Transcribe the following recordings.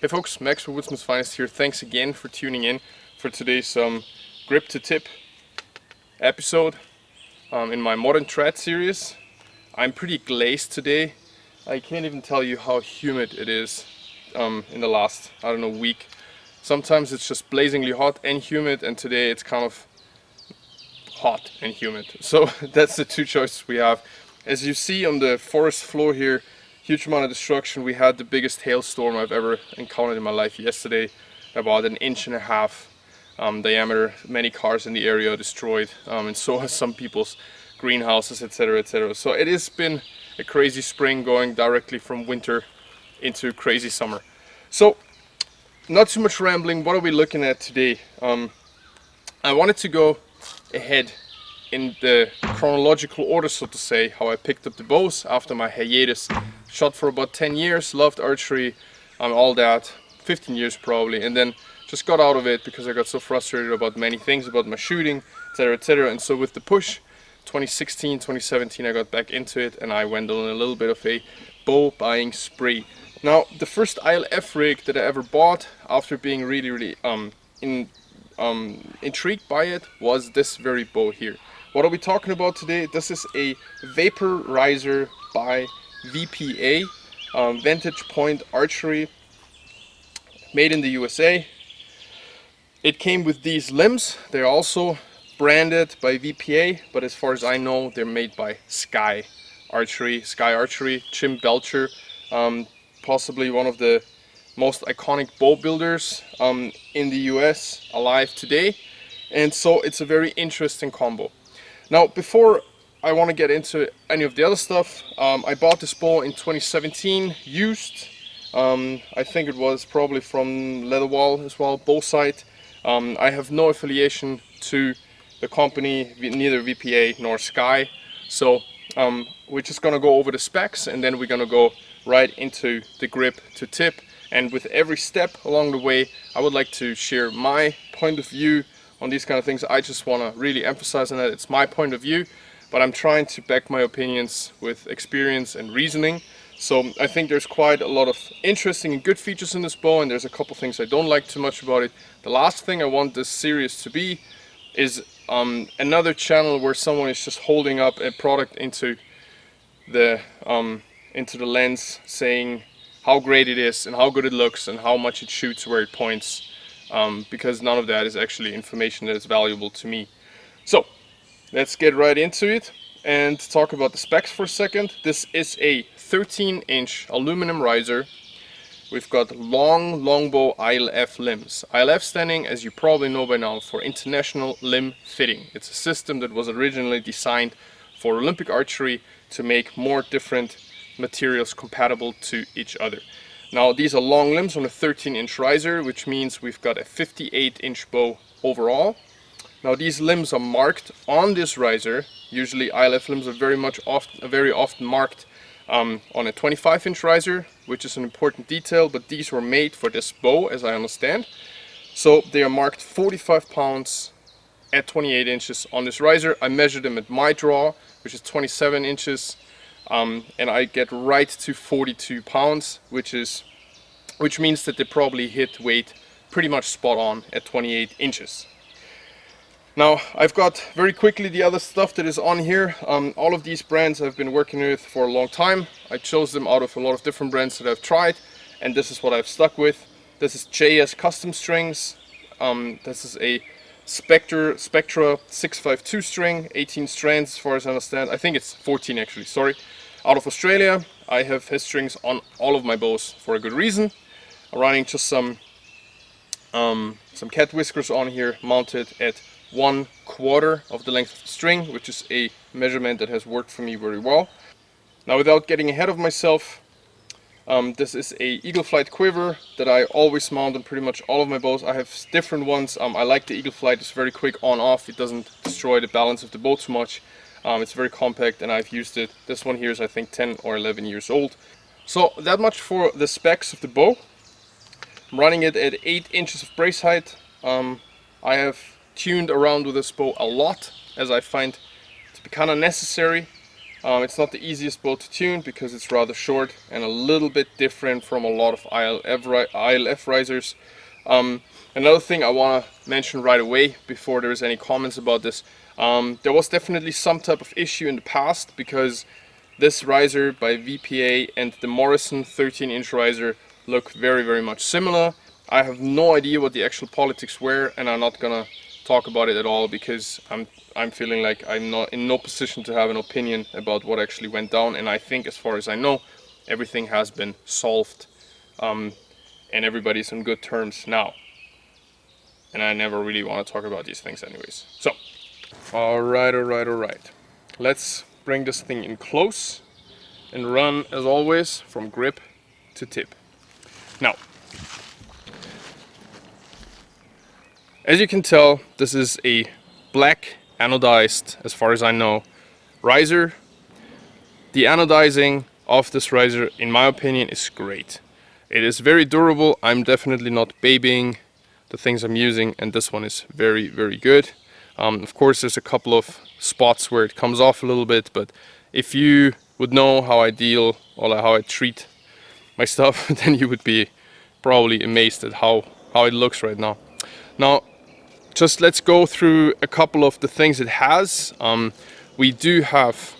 Hey folks, Max from Woodsmans Finest here. Thanks again for tuning in for today's grip to tip episode in my Modern Trad series. I'm pretty glazed today. I can't even tell you how humid it is in the last, I don't know, week. Sometimes it's just blazingly hot and humid, and today it's kind of hot and humid. So that's the two choices we have. As you see on the forest floor here, huge amount of destruction. We had the biggest hailstorm I've ever encountered in my life yesterday, about 1.5 inches diameter. Many cars in the area destroyed, and so has some people's greenhouses, etc., etc. So it has been a crazy spring, going directly from winter into crazy summer. So not too much rambling. What are we looking at today? I wanted to go ahead in the chronological order, so to say, how I picked up the bows after my hiatus. Shot for about 10 years, loved archery, all that, 15 years probably, and then just got out of it because I got so frustrated about many things, about my shooting, etc., etc. And so with the push, 2016, 2017, I got back into it, and I went on a little bit of a bow buying spree. Now, the first ILF rig that I ever bought, after being really intrigued by it, was this very bow here. What are we talking about today? This is a Vaporizer by VPA, Vantage Point Archery, made in the USA. It came with these limbs. They're also branded by VPA, but as far as I know, they're made by Sky Archery, Jim Belcher, possibly one of the most iconic bow builders in the US alive today. And so it's a very interesting combo. Now, before I want to get into any of the other stuff, I bought this bow in 2017, used. I think it was probably from Leatherwall as well, bow site. I have no affiliation to the company, neither VPA nor Sky. So we're just going to go over the specs, and then we're going to go right into the grip to tip. And with every step along the way, I would like to share my point of view on these kind of things. I just want to really emphasize on that it's my point of view, but I'm trying to back my opinions with experience and reasoning. So I think there's quite a lot of interesting and good features in this bow, and there's a couple things I don't like too much about it. The last thing I want this series to be is another channel where someone is just holding up a product into the lens, saying how great it is and how good it looks and how much it shoots, where it points, because none of that is actually information that is valuable to me. So let's get right into it and talk about the specs for a second. This is a 13-inch aluminum riser. We've got longbow ILF limbs. ILF standing, as you probably know by now, for International Limb Fitting. It's a system that was originally designed for Olympic archery to make more different materials compatible to each other. Now, these are long limbs on a 13-inch riser, which means we've got a 58-inch bow overall. Now, these limbs are marked on this riser. Usually ILF limbs are very often marked on a 25-inch riser, which is an important detail, but these were made for this bow, as I understand. So they are marked 45 pounds at 28 inches on this riser. I measured them at my draw, which is 27 inches. And I get right to 42 pounds, which means that they probably hit weight pretty much spot on at 28 inches. Now, I've got very quickly the other stuff that is on here. All of these brands I've been working with for a long time. I chose them out of a lot of different brands that I've tried, and this is what I've stuck with. This is JS Custom Strings. This is a Spectra 652 string, 18 strands as far as I understand. I think it's 14 actually, sorry. Out of Australia. I have his strings on all of my bows for a good reason. I'm running just some cat whiskers on here, mounted at 1/4 of the length of the string, which is a measurement that has worked for me very well. Now, without getting ahead of myself, this is a Eagle Flight quiver that I always mount on pretty much all of my bows. I have different ones. I like the Eagle Flight. It's very quick on off. It doesn't destroy the balance of the bow too much. It's very compact, and I've used it. This one here is, I think, 10 or 11 years old. So that much for the specs of the bow. I'm running it at 8 inches of brace height. I have tuned around with this bow a lot, as I find to be kind of necessary. It's not the easiest bow to tune because it's rather short and a little bit different from a lot of ILF risers. Another thing I want to mention right away before there's any comments about this, there was definitely some type of issue in the past because this riser by VPA and the Morrison 13-inch riser look very much similar. I have no idea what the actual politics were, and I'm not gonna talk about it at all because I'm feeling like I'm not in no position to have an opinion about what actually went down. And I think, as far as I know, everything has been solved and everybody's on good terms now. And I never really want to talk about these things anyways. So, alright. Let's bring this thing in close and run, as always, from grip to tip. Now, as you can tell, this is a black anodized, as far as I know, riser. The anodizing of this riser, in my opinion, is great. It is very durable. I'm definitely not babying the things I'm using, and this one is very good. Of course, there's a couple of spots where it comes off a little bit, but if you would know how I deal or how I treat my stuff, then you would be probably amazed at how it looks right now. Now, just let's go through a couple of the things it has. We do have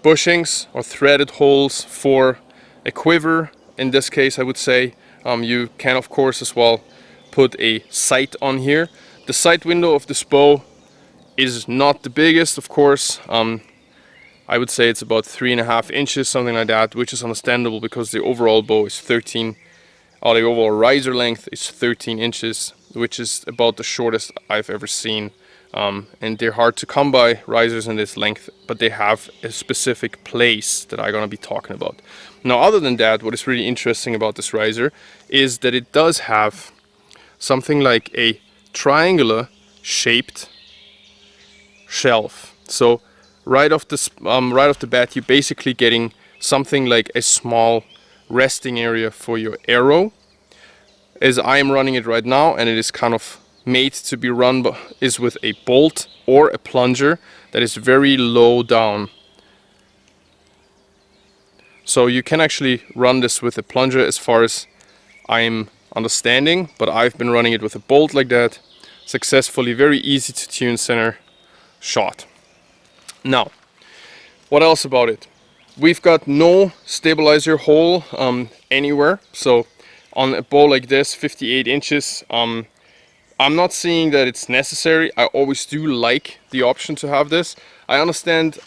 bushings or threaded holes for a quiver. In this case, I would say you can, of course, as well put a sight on here. The sight window of this bow is not the biggest, of course. I would say it's about 3.5 inches, something like that, which is understandable because the overall bow is 13, or the overall riser length is 13 inches, which is about the shortest I've ever seen. And they're hard to come by, risers in this length, but they have a specific place that I'm gonna be talking about. Now, other than that, what is really interesting about this riser is that it does have something like a triangular shaped shelf. So right off the bat, you're basically getting something like a small resting area for your arrow, as I am running it right now, and it is kind of made to be run is with a bolt or a plunger that is very low down. So you can actually run this with a plunger, as far as I'm understanding, but I've been running it with a bolt like that successfully. Very easy to tune, center shot. Now, what else about it? We've got no stabilizer hole anywhere. So on a bow like this, 58 inches, I'm not saying that it's necessary. I always do like the option to have this. I understand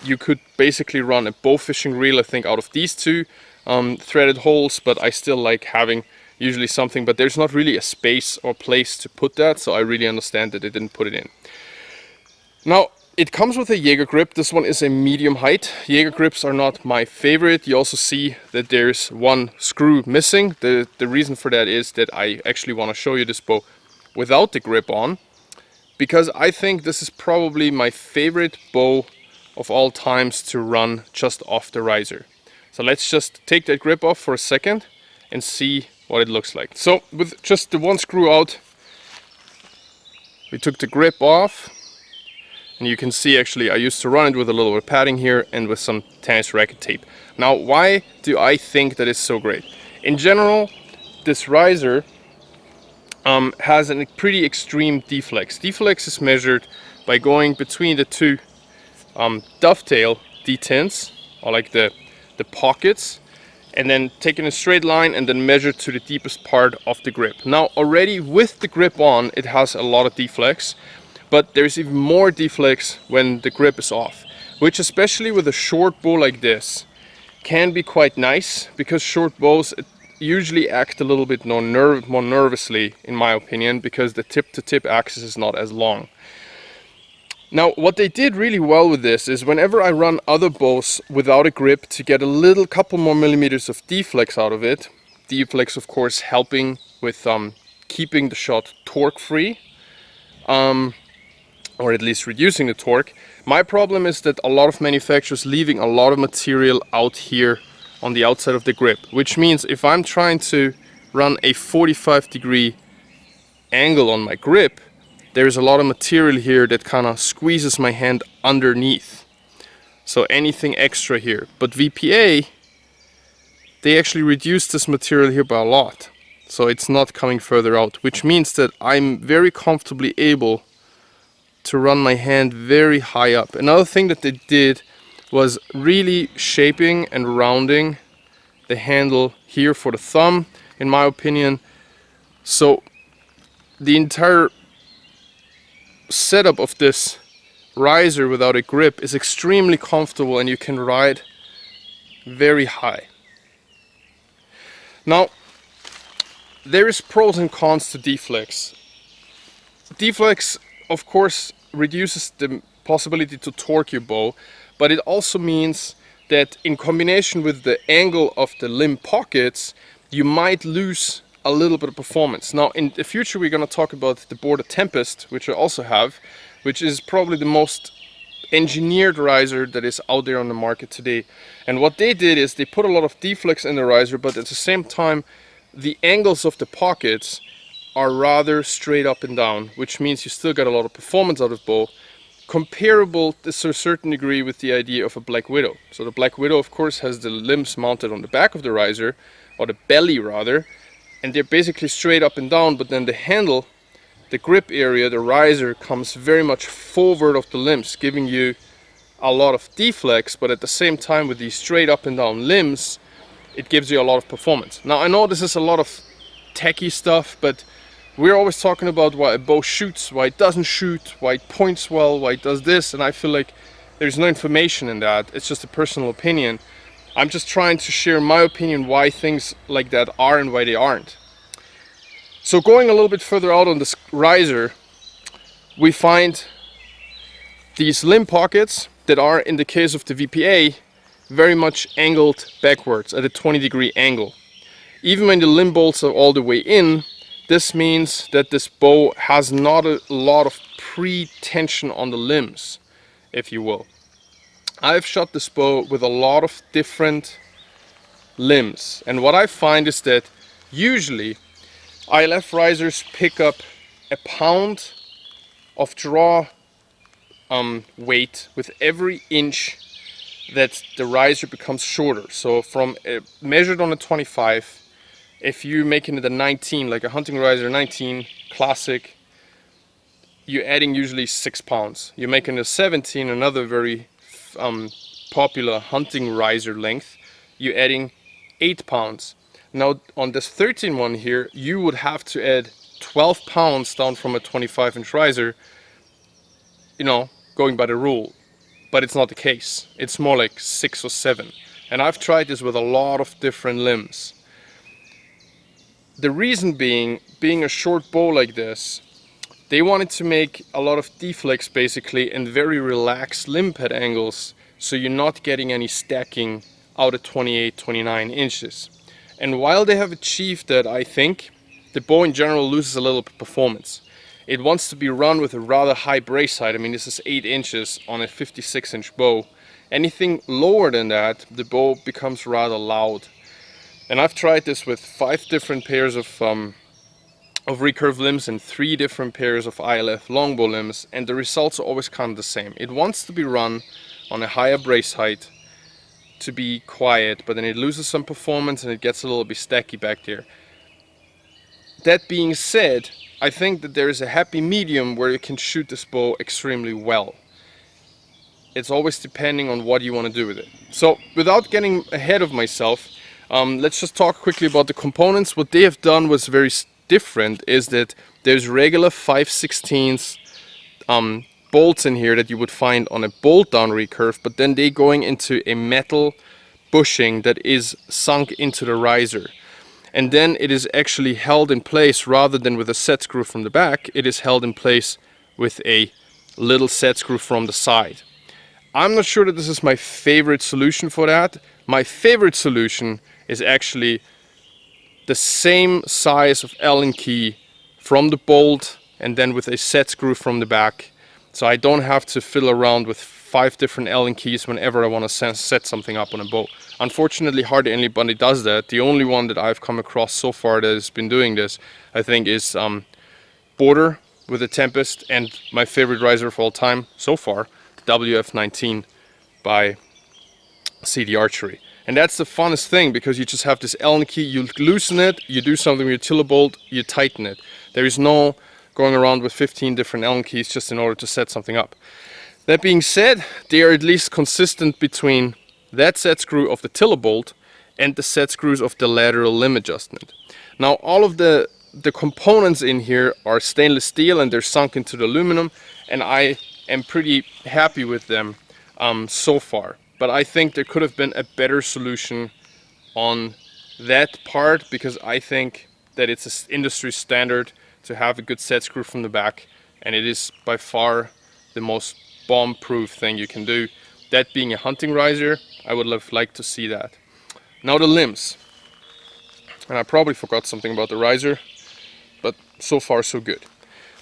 you could basically run a bow fishing reel, I think, out of these two threaded holes, but I still like having usually something, but there's not really a space or place to put that, so I really understand that they didn't put it in. Now, it comes with a Jaeger grip. This one is a medium height. Jaeger grips are not my favorite. You also see that there's one screw missing. The reason for that is that I actually want to show you this bow without the grip on, because I think this is probably my favorite bow of all times to run just off the riser. So let's just take that grip off for a second and see what it looks like. So with just the one screw out, we took the grip off, and you can see actually I used to run it with a little bit of padding here and with some tennis racket tape. Now, why do I think that is so great? In general, this riser has a pretty extreme deflex. Deflex is measured by going between the two dovetail detents, or like the pockets, and then taking a straight line and then measure to the deepest part of the grip. Now, already with the grip on, it has a lot of deflex, but there's even more deflex when the grip is off, which, especially with a short bow like this, can be quite nice, because short bows usually act a little bit more nervously, in my opinion, because the tip-to-tip axis is not as long. Now, what they did really well with this is whenever I run other bows without a grip to get a couple more millimeters of deflex out of it, deflex of course helping with keeping the shot torque free, or at least reducing the torque. My problem is that a lot of manufacturers leaving a lot of material out here on the outside of the grip, which means if I'm trying to run a 45-degree angle on my grip, there's a lot of material here that kind of squeezes my hand underneath. So anything extra here. But VPA, they actually reduced this material here by a lot. So it's not coming further out, which means that I'm very comfortably able to run my hand very high up. Another thing that they did was really shaping and rounding the handle here for the thumb, in my opinion. So the entire setup of this riser without a grip is extremely comfortable, and you can ride very high. Now, there is pros and cons to deflex. Deflex, of course, reduces the possibility to torque your bow, but it also means that in combination with the angle of the limb pockets, you might lose a little bit of performance. Now, in the future, we're going to talk about the Border Tempest, which I also have, which is probably the most engineered riser that is out there on the market today. And what they did is they put a lot of deflex in the riser, but at the same time, the angles of the pockets are rather straight up and down, which means you still get a lot of performance out of bow, comparable to a certain degree with the idea of a Black Widow. So the Black Widow, of course, has the limbs mounted on the back of the riser, or the belly rather, and they're basically straight up and down, but then the handle, the grip area, the riser, comes very much forward of the limbs, giving you a lot of deflex, but at the same time with these straight up and down limbs, it gives you a lot of performance. Now, I know this is a lot of techie stuff, but we're always talking about why a bow shoots, why it doesn't shoot, why it points well, why it does this, and I feel like there's no information in that. It's just a personal opinion. I'm just trying to share my opinion why things like that are and why they aren't. So going a little bit further out on this riser, we find these limb pockets that are, in the case of the VPA, very much angled backwards at a 20-degree angle. Even when the limb bolts are all the way in, this means that this bow has not a lot of pre-tension on the limbs, if you will. I've shot this bow with a lot of different limbs, and what I find is that usually ILF risers pick up a pound of draw weight with every inch that the riser becomes shorter. So from measured on a 25, if you're making it a 19, like a hunting riser 19 classic, you're adding usually 6 pounds. You're making a 17, another very popular hunting riser length, you're adding 8 pounds. Now on this 13 one here, you would have to add 12 pounds down from a 25-inch riser, you know, going by the rule. But it's not the case. It's more like 6 or 7. And I've tried this with a lot of different limbs. The reason being a short bow like this, they wanted to make a lot of deflex basically and very relaxed limb pad angles, so you're not getting any stacking out at 28, 29 inches. And while they have achieved that, I think the bow in general loses a little bit of performance. It wants to be run with a rather high brace height. I mean, this is 8 inches on a 56-inch bow. Anything lower than that, the bow becomes rather loud. And I've tried this with 5 different pairs of recurve limbs and 3 different pairs of ILF longbow limbs, and the results are always kind of the same. It wants to be run on a higher brace height to be quiet, but then it loses some performance and it gets a little bit stacky back there. That being said, I think that there is a happy medium where you can shoot this bow extremely well. It's always depending on what you want to do with it. So without getting ahead of myself, let's just talk quickly about the components. What they have done was very different, is that there's regular 5/16 bolts in here that you would find on a bolt down recurve, but then they going into a metal bushing that is sunk into the riser. And then it is actually held in place, rather than with a set screw from the back, it is held in place with a little set screw from the side. I'm not sure that this is my favorite solution for that. My favorite solution is actually the same size of Allen key from the bolt and then with a set screw from the back. So I don't have to fiddle around with 5 different Allen keys whenever I want to set something up on a bow. Unfortunately, hardly anybody does that. The only one that I've come across so far that has been doing this, I think, is Border with the Tempest and my favorite riser of all time so far, WF-19 by CD Archery. And that's the funnest thing, because you just have this Allen key, you loosen it, you do something with your tiller bolt, you tighten it. There is no going around with 15 different Allen keys just in order to set something up. That being said, they are at least consistent between that set screw of the tiller bolt and the set screws of the lateral limb adjustment. Now all of the components in here are stainless steel and they're sunk into the aluminum, and I am pretty happy with them so far. But I think there could have been a better solution on that part, because I think that it's an industry standard to have a good set screw from the back, and it is by far the most bomb-proof thing you can do. That being a hunting riser, I would have liked to see that. Now the limbs. And I probably forgot something about the riser, but so far so good.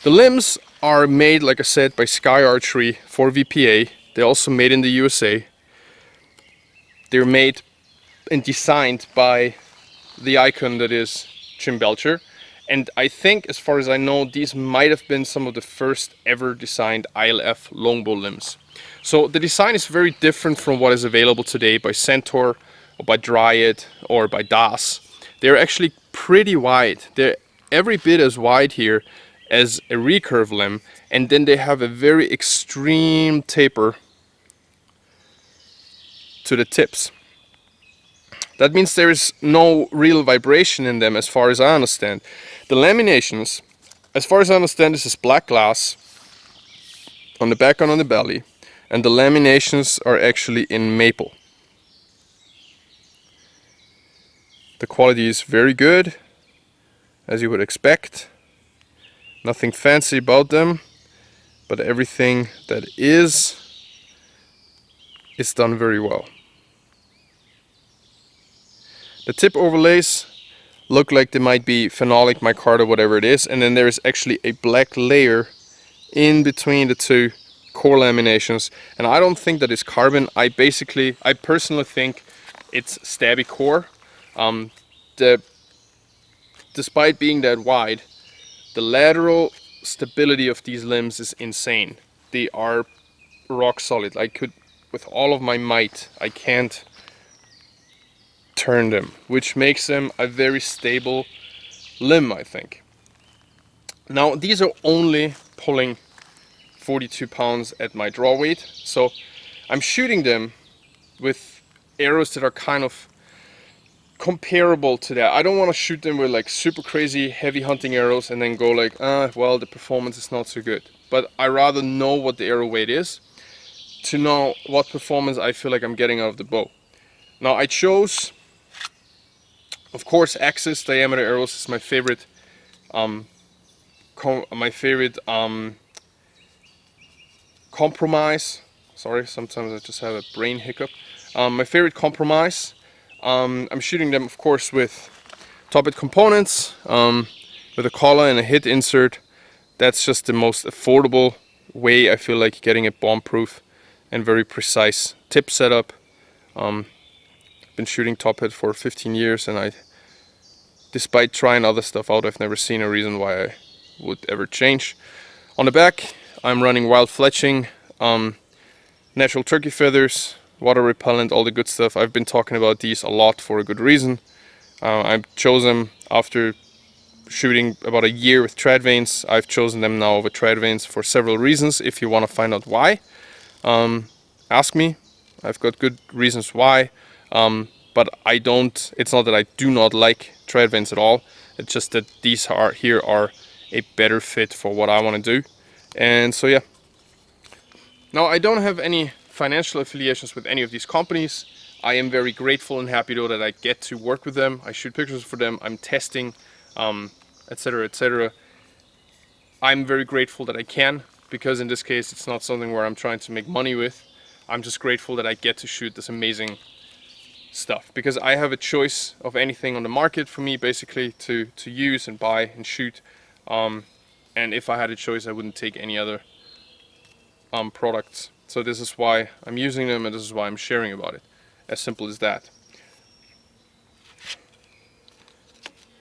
The limbs are made, like I said, by Sky Archery for VPA. They're also made in the USA. They're made and designed by the icon that is Jim Belcher. And I think, as far as I know, these might have been some of the first ever designed ILF longbow limbs. So the design is very different from what is available today by Centaur or by Dryad or by Das. They're actually pretty wide. They're every bit as wide here as a recurve limb, and then they have a very extreme taper to the tips. That means there is no real vibration in them, as far as I understand. The laminations, as far as I understand, this is black glass on the back and on the belly, and the laminations are actually in maple. The quality is very good, as you would expect. Nothing fancy about them, but everything that is done very well. The tip overlays look like they might be phenolic, micarta, whatever it is, and then there is actually a black layer in between the two core laminations, and I don't think that is carbon. I personally think it's stabby core. Despite being that wide, the lateral stability of these limbs is insane. They are rock solid. I could, with all of my might, I can't turn them, which makes them a very stable limb, I think. Now these are only pulling 42 pounds at my draw weight, so I'm shooting them with arrows that are kind of comparable to that. I don't want to shoot them with like super crazy heavy hunting arrows and then go like, well, the performance is not so good. But I rather know what the arrow weight is to know what performance I feel like I'm getting out of the bow. Now I chose, of course, axis diameter arrows is my favorite compromise. Sorry, sometimes I just have a brain hiccup. My favorite compromise. I'm shooting them, of course, with top-it components, with a collar and a hit insert. That's just the most affordable way, I feel like, getting a bomb-proof and very precise tip setup. Been shooting top-it for 15 years, and despite trying other stuff out, I've never seen a reason why I would ever change. On the back, I'm running wild fletching, natural turkey feathers, water repellent, all the good stuff. I've been talking about these a lot for a good reason. I chose them after shooting about a year with trad vanes. I've chosen them now over trad vanes for several reasons. If you want to find out why, ask me. I've got good reasons why, but it's not that I do not like trad vanes at all. It's just that these are a better fit for what I want to do. And so yeah. Now I don't have any financial affiliations with any of these companies. I am very grateful and happy though that I get to work with them. I shoot pictures for them, I'm testing, etc, etc. I'm very grateful that I can, because in this case it's not something where I'm trying to make money with. I'm just grateful that I get to shoot this amazing stuff, because I have a choice of anything on the market for me basically to use and buy and shoot, and if I had a choice I wouldn't take any other products. So this is why I'm using them, and this is why I'm sharing about it. As simple as that.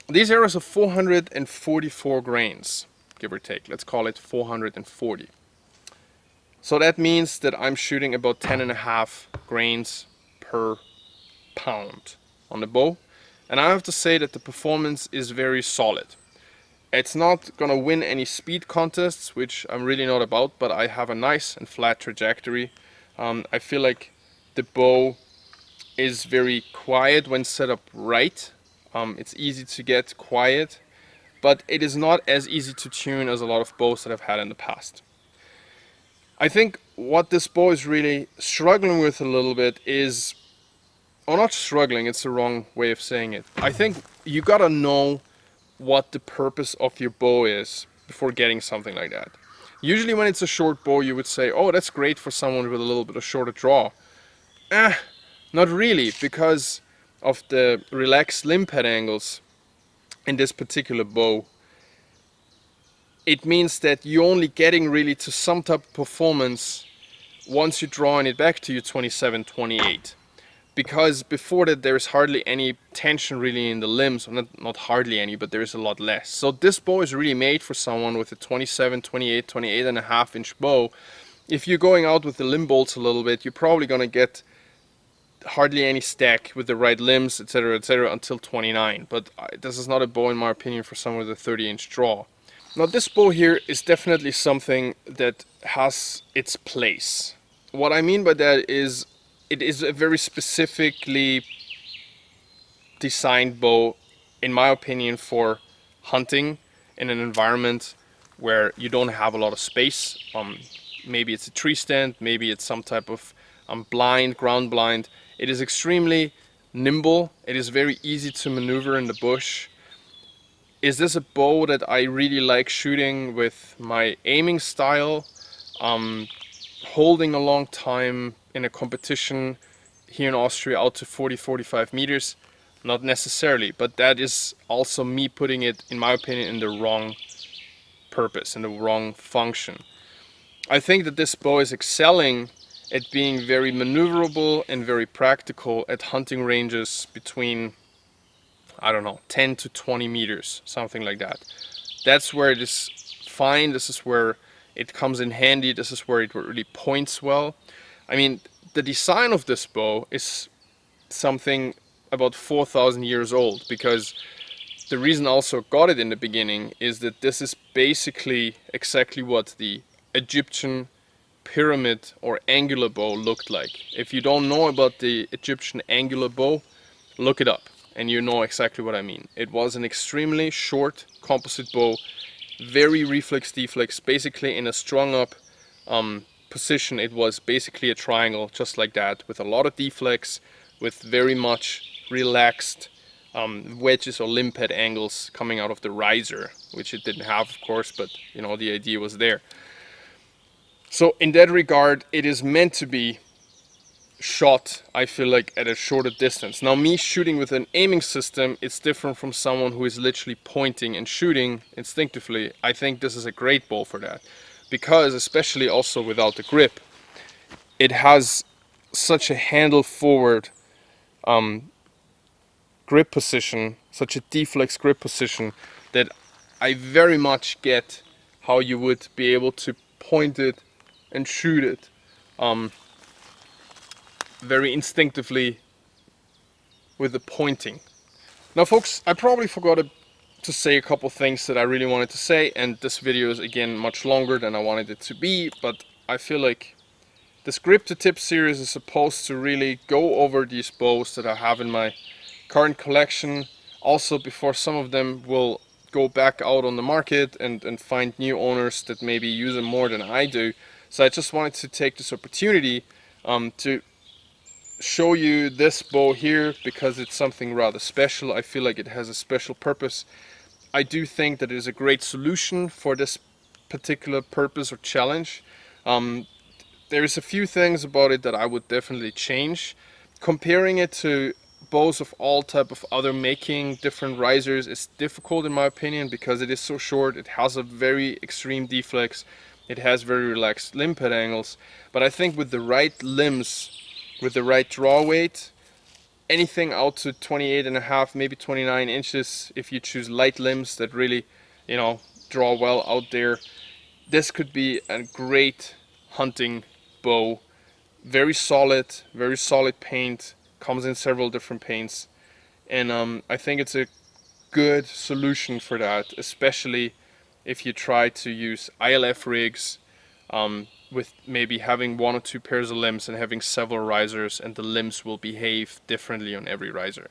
These arrows are 444 grains. give or take. Let's call it 440. So that means that I'm shooting about 10.5 grains per pound on the bow. And I have to say that the performance is very solid. It's not gonna win any speed contests, which I'm really not about, but I have a nice and flat trajectory. I feel like the bow is very quiet when set up right. It's easy to get quiet, but it is not as easy to tune as a lot of bows that I've had in the past. I think what this bow is really struggling with a little bit is, or not struggling, it's the wrong way of saying it. I think you gotta know what the purpose of your bow is before getting something like that. Usually when it's a short bow, you would say, oh, that's great for someone with a little bit of shorter draw. Not really, because of the relaxed limb pad angles in this particular bow. It means that you're only getting really to some type of performance once you're drawing it back to your 27, 28. Because before that there's hardly any tension really in the limbs, or not hardly any, but there is a lot less. So this bow is really made for someone with a 27, 28, 28.5 inch bow. If you're going out with the limb bolts a little bit, you're probably gonna get hardly any stack with the right limbs, etc, until 29. But this is not a bow in my opinion for someone with a 30-inch draw. Now this bow here is definitely something that has its place. What I mean by that is it is a very specifically designed bow, in my opinion, for hunting in an environment where you don't have a lot of space. Maybe it's a tree stand, maybe it's some type of blind, ground blind. It is extremely nimble. It is very easy to maneuver in the bush. Is this a bow that I really like shooting with my aiming style, holding a long time in a competition here in Austria out to 40-45 meters? Not necessarily, but that is also me putting it, in my opinion, in the wrong purpose, in the wrong function. I think that this bow is excelling at being very maneuverable and very practical at hunting ranges between, I don't know, 10 to 20 meters, something like that. That's where it is fine. This is where it comes in handy. This is where it really points well. I mean, the design of this bow is something about 4,000 years old, because the reason I also got it in the beginning is that this is basically exactly what the Egyptian pyramid or angular bow looked like. If you don't know about the Egyptian angular bow, look it up and you know exactly what I mean. It was an extremely short composite bow, very reflex deflex, basically in a strung up position. It was basically a triangle just like that, with a lot of deflex, with very much relaxed wedges or limb pad angles coming out of the riser, which it didn't have, of course, but you know, the idea was there. So in that regard, it is meant to be shot, I feel like, at a shorter distance. Now, me shooting with an aiming system, it's different from someone who is literally pointing and shooting instinctively. I think this is a great bow for that, because especially also without the grip, it has such a handle forward grip position, such a deflex grip position, that I very much get how you would be able to point it and shoot it very instinctively with the pointing. Now folks, I probably forgot to say a couple things that I really wanted to say, and this video is again much longer than I wanted it to be, but I feel like this Grip to Tip series is supposed to really go over these bows that I have in my current collection, also before some of them will go back out on the market and find new owners that maybe use them more than I do. So I just wanted to take this opportunity to show you this bow here, because it's something rather special. I feel like it has a special purpose. I do think that it is a great solution for this particular purpose or challenge. There is a few things about it that I would definitely change. Comparing it to bows of all type of other making, different risers, is difficult in my opinion, because it is so short. It has a very extreme deflex. It has very relaxed limb pad angles. But I think with the right limbs, with the right draw weight, anything out to 28.5, maybe 29 inches, if you choose light limbs that really, you know, draw well out there. This could be a great hunting bow. Very solid paint, comes in several different paints, and I think it's a good solution for that, especially if you try to use ILF rigs with maybe having 1 or 2 pairs of limbs and having several risers, and the limbs will behave differently on every riser.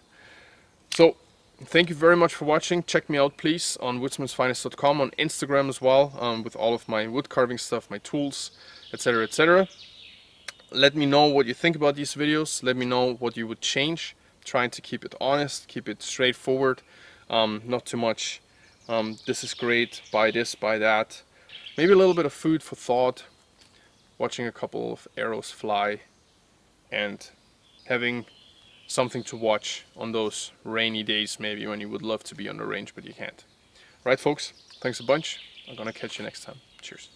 So thank you very much for watching. Check me out please on woodsmansfinest.com, on Instagram as well, with all of my wood carving stuff, my tools, etc, etc. Let me know what you think about these videos. Let me know what you would change. Trying to keep it honest, keep it straightforward, not too much this is great, buy this, buy that. Maybe a little bit of food for thought, watching a couple of arrows fly and having something to watch on those rainy days maybe when you would love to be on the range but you can't. Right folks, thanks a bunch. I'm gonna catch you next time. Cheers.